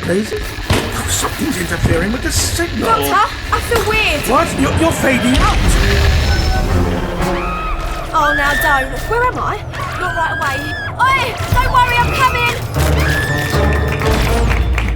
blazes? Oh, something's interfering with the signal. Doctor, I feel weird. What? You're fading out. Oh, now don't. Where am I? Not right away. Oi, don't worry, I'm coming.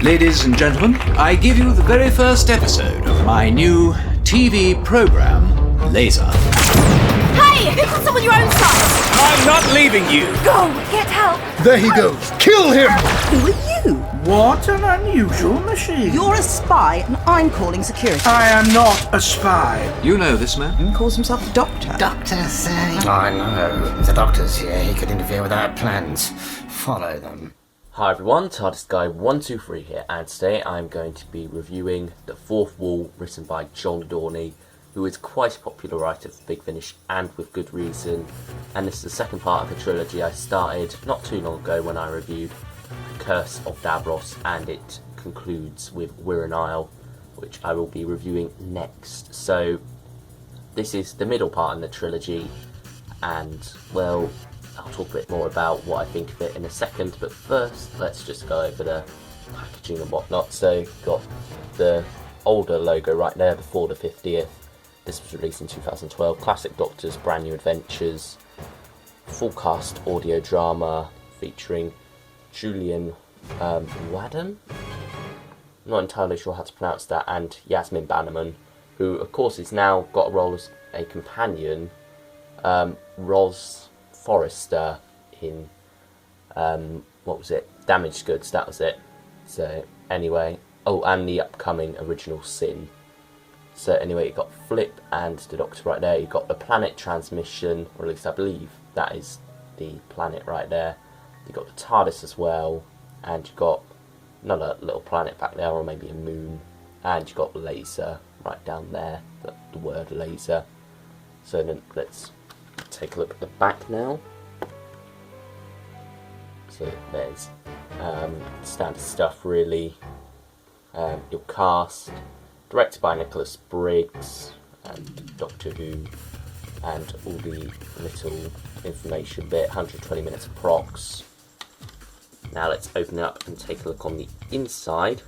Ladies and gentlemen, I give you the very first episode of my new TV program, Laser. Hey, who can summon your own son? I'm not leaving you! Go, get help. There he goes. Kill him! Who are you? What an unusual machine. You're a spy and I'm calling security. I am not a spy. You know this man? He calls himself a doctor. Doctor, say. I know. The doctor's here. He could interfere with our plans. Follow them. Hi everyone, TARDIS Guy 123 here, and today I'm going to be reviewing The Fourth Wall, written by John Dorney, who is quite a popular writer for Big Finish, and with good reason. And this is the second part of the trilogy I started not too long ago when I reviewed The Curse of Davros, and it concludes with We're an Isle, which I will be reviewing next. So this is the middle part in the trilogy, and well, I'll talk a bit more about what I think of it in a second, but first let's just go over the packaging and whatnot. So got the older logo right there before the 50th. This was released in 2012. Classic Doctors, Brand New Adventures, full cast audio drama featuring Julian Wadden, not entirely sure how to pronounce that, and Yasmin Bannerman, who of course is now got a role as a companion, Ros Forrester in what was it? Damaged Goods, that was it. So anyway, oh, and the upcoming Original Sin. So anyway, you got Flip and the Doctor right there. You got the planet transmission, or at least I believe that is the planet right there. You got the TARDIS as well, and you got another little planet back there, or maybe a moon. And you got Laser right down there, the word Laser. So then let's take a look at the back now. So there's standard stuff really. Your cast, directed by Nicholas Briggs, and Doctor Who, and all the little information bit, 120 minutes approx. Now let's open it up and take a look on the inside.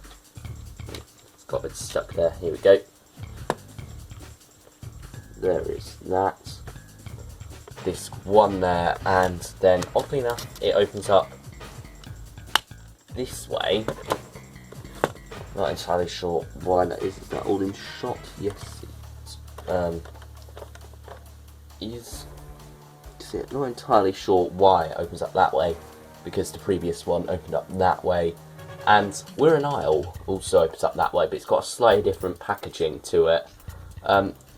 It's got a bit stuck there, here we go. There is that. This one there, and then oddly enough it opens up this way. Not entirely sure why that is. Is that all in shot? Yes, it's not entirely sure why it opens up that way, because the previous one opened up that way, and We're an Isle also opens up that way, but it's got a slightly different packaging to it.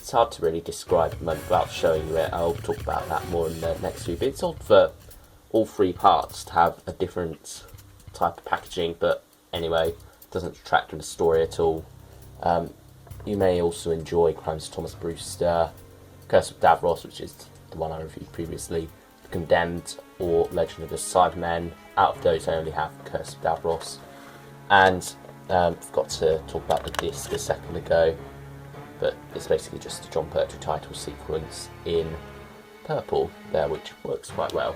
It's hard to really describe at the moment without showing you it. I'll talk about that more in the next few bits. It's odd for all three parts to have a different type of packaging, but anyway, it doesn't detract from the story at all. You may also enjoy Crimes of Thomas Brewster, Curse of Davros, which is the one I reviewed previously, The Condemned, or Legend of the Cybermen. Out of those I only have Curse of Davros. And forgot to talk about the disc a second ago, but it's basically just a John Pertwee title sequence in purple there, which works quite well.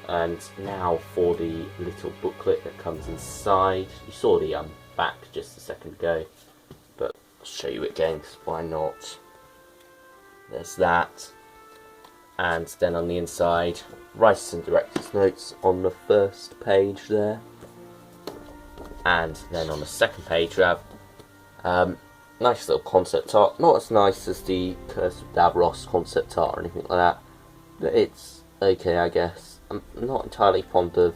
And now for the little booklet that comes inside. You saw the back just a second ago, but I'll show you it again, because why not? There's that. And then on the inside, writers and directors notes on the first page there. And then on the second page we have nice little concept art, not as nice as the Curse of Davros concept art or anything like that, but it's okay, I guess. I'm not entirely fond of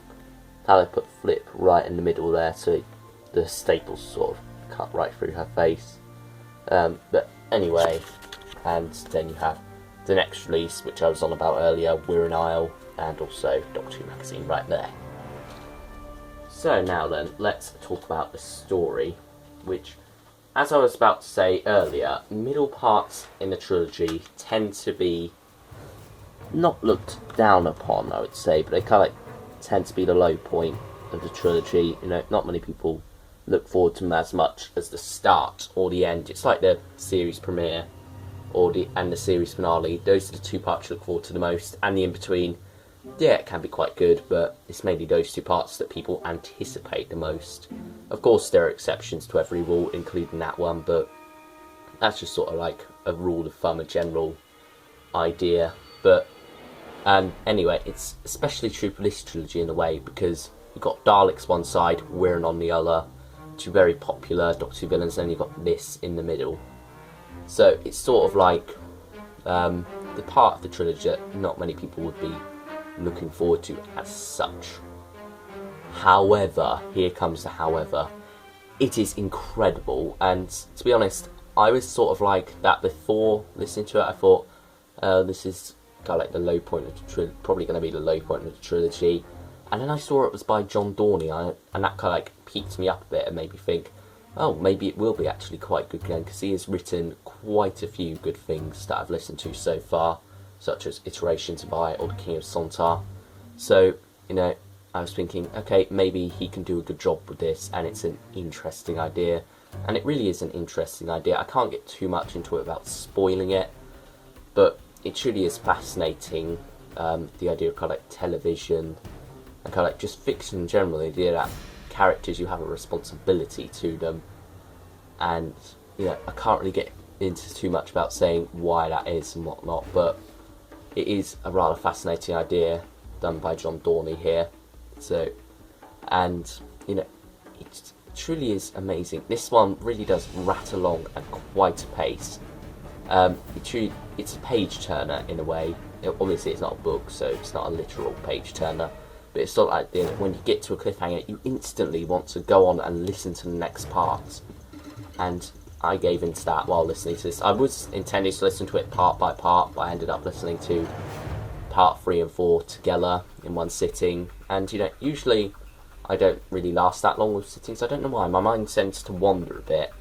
how they put Flip right in the middle there, so the staples sort of cut right through her face. But anyway, and then you have the next release, which I was on about earlier, We're an Isle, and also Doctor Who magazine right there. So now then, let's talk about the story, which, as I was about to say earlier, middle parts in the trilogy tend to be not looked down upon, I would say, but they kind of tend to be the low point of the trilogy. You know, not many people look forward to them as much as the start or the end. It's like the series premiere and the series finale. Those are the two parts you look forward to the most, and the in-between, yeah, it can be quite good, but it's mainly those two parts that people anticipate the most. Of course, there are exceptions to every rule, including that one, but that's just sort of like a rule of thumb, a general idea. But anyway, it's especially true for this trilogy in a way, because you've got Daleks one side, Wirrn on the other, two very popular Doctor Who villains, and then you've got this in the middle. So it's sort of like the part of the trilogy that not many people would be looking forward to as such. However, here comes the however, it is incredible, and to be honest, I was sort of like that before listening to it. I thought this is kind of like the low point of the trilogy, probably going to be the low point of the trilogy, and then I saw it was by John Dorney, and that kind of like piqued me up a bit and made me think, oh, maybe it will be actually quite good again, because he has written quite a few good things that I've listened to so far, such as Iterations by or The King of Sontar. So, you know, I was thinking, okay, maybe he can do a good job with this, and it's an interesting idea. And it really is an interesting idea. I can't get too much into it without spoiling it, but it truly is fascinating, the idea of kind of like television, and kind of like just fiction in general, the idea that characters, you have a responsibility to them. And, you know, I can't really get into too much about saying why that is and whatnot, but it is a rather fascinating idea done by John Dorney here. So, and, you know, it truly is amazing. This one really does rat along at quite a pace. It's a page turner in a way. Obviously it's not a book, so it's not a literal page turner, but it's sort of like, you know, when you get to a cliffhanger, you instantly want to go on and listen to the next part. And I gave into that while listening to this. I was intending to listen to it part by part, but I ended up listening to part 3 and 4 together in one sitting. And, you know, usually I don't really last that long with sittings. I don't know why. My mind tends to wander a bit.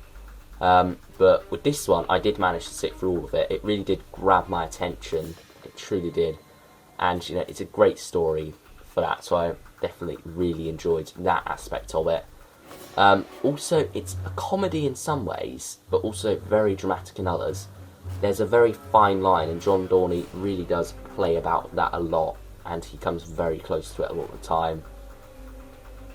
But with this one, I did manage to sit through all of it. It really did grab my attention. It truly did. And, you know, it's a great story for that. So I definitely really enjoyed that aspect of it. Also, it's a comedy in some ways, but also very dramatic in others. There's a very fine line, and John Dorney really does play about that a lot, and he comes very close to it a lot of the time.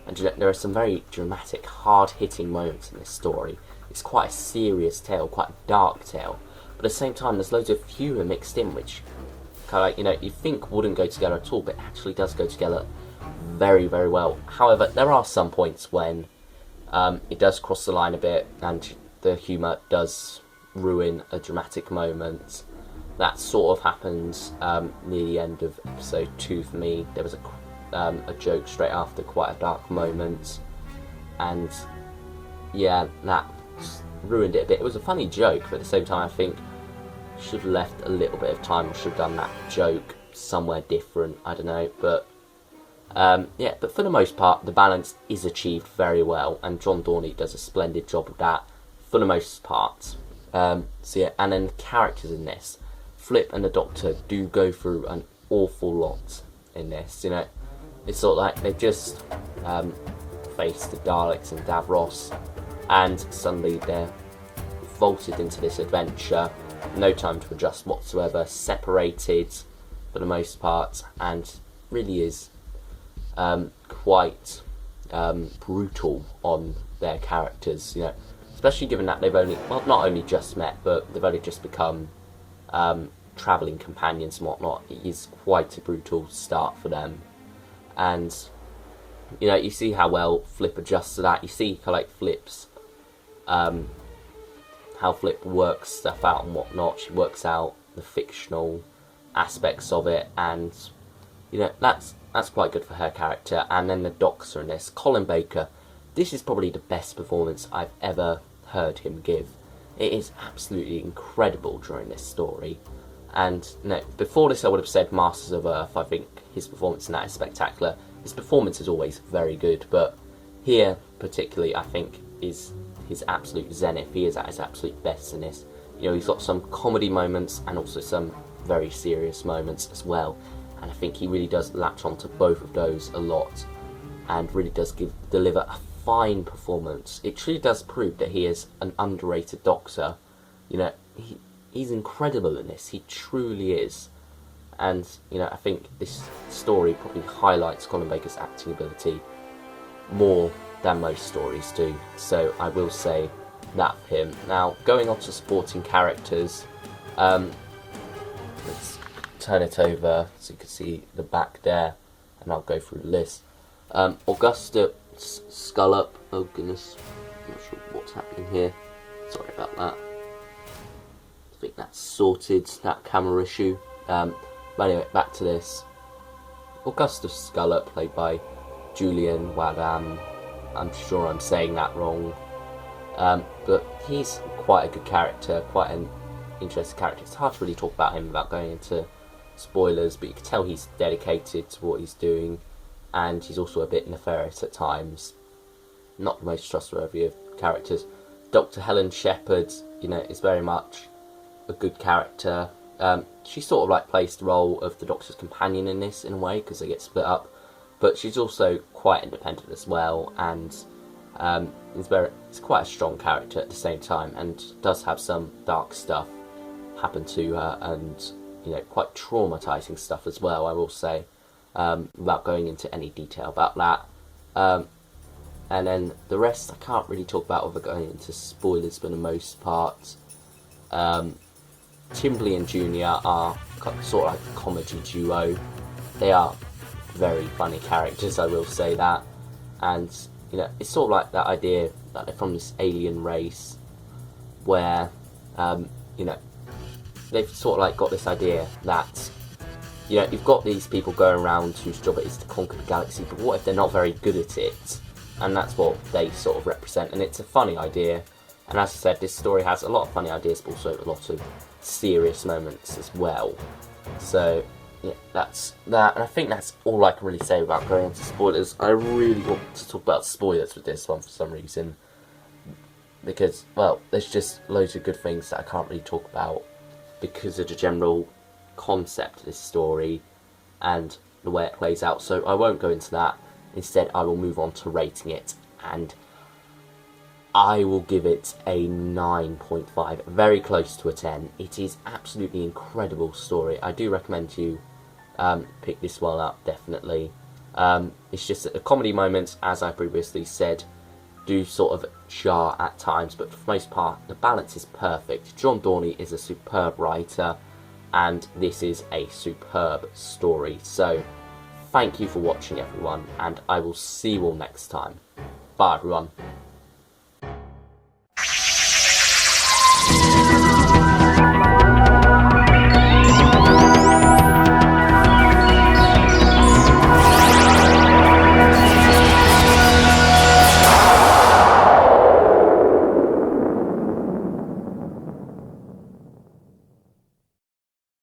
And there are some very dramatic, hard-hitting moments in this story. It's quite a serious tale, quite a dark tale, but at the same time there's loads of humour mixed in, which kind of like, you know, you think wouldn't go together at all, but it actually does go together very, very well. However, there are some points when it does cross the line a bit, and the humour does ruin a dramatic moment. That sort of happens near the end of episode 2 for me. There was a joke straight after quite a dark moment, and yeah, that ruined it a bit. It was a funny joke, but at the same time I think should have left a little bit of time, or should have done that joke somewhere different, I don't know, but yeah, but for the most part the balance is achieved very well, and John Dorney does a splendid job of that for the most part. So yeah, and then the characters in this, Flip and the Doctor do go through an awful lot in this, you know. It's sort of like they just face the Daleks and Davros, and suddenly they're vaulted into this adventure, no time to adjust whatsoever, separated for the most part, and really is quite brutal on their characters, you know, especially given that they've only, well, not only just met, but they've only just become travelling companions and whatnot. It is quite a brutal start for them, and you know, you see how well Flip adjusts to that. You see kind of like Flip's how Flip works stuff out and whatnot. She works out the fictional aspects of it, and you know, that's quite good for her character. And then the Doctor in this, Colin Baker, this is probably the best performance I've ever heard him give. It is absolutely incredible during this story. And no, before this I would have said Masters of Earth. I think his performance in that is spectacular. His performance is always very good, but here particularly I think is his absolute zenith. He is at his absolute best in this. You know, he's got some comedy moments and also some very serious moments as well, and I think he really does latch onto both of those a lot, and really does deliver a fine performance. It truly does prove that he is an underrated Doctor. You know, he's incredible in this. He truly is. and I think this story probably highlights Colin Baker's acting ability more than most stories do, so I will say that for him. Now, going on to supporting characters, let's turn it over so you can see the back there, and I'll go through the list. Augustus Scullop, oh goodness, I'm not sure what's happening here, sorry about that. I think that's sorted, that camera issue. But anyway, back to this. Augustus Scullop, played by Julian Wadham. I'm sure I'm saying that wrong. But he's quite a good character, quite an interesting character. It's hard to really talk about him without going into spoilers, but you can tell he's dedicated to what he's doing, and he's also a bit nefarious at times. Not the most trustworthy of characters. Dr. Helen Shepherd, is very much a good character. She sort of like plays the role of the Doctor's companion in this, in a way, because they get split up. But she's also quite independent as well, and is quite a strong character at the same time, and does have some dark stuff happen to her, and quite traumatizing stuff as well, I will say, without going into any detail about that. And then the rest I can't really talk about without going into spoilers for the most part. Timberly and Junior are sort of like a comedy duo. They are very funny characters, I will say that. And it's sort of like that idea that they're from this alien race where they've sort of like got this idea that you've got these people going around whose job it is to conquer the galaxy, but what if they're not very good at it? And that's what they sort of represent, and it's a funny idea. And as I said, this story has a lot of funny ideas, but also a lot of serious moments as well. So yeah, that's that, and I think that's all I can really say without going into spoilers. I really want to talk about spoilers with this one for some reason, because, well, there's just loads of good things that I can't really talk about because of the general concept of this story and the way it plays out, so I won't go into that. Instead, I will move on to rating it, and I will give it a 9.5, very close to a 10. It is absolutely incredible story. I do recommend you pick this one up, definitely. It's just that the comedy moments, as I previously said, do sort of jar at times, but for the most part, the balance is perfect. John Dorney is a superb writer, and this is a superb story. So, thank you for watching, everyone, and I will see you all next time. Bye, everyone.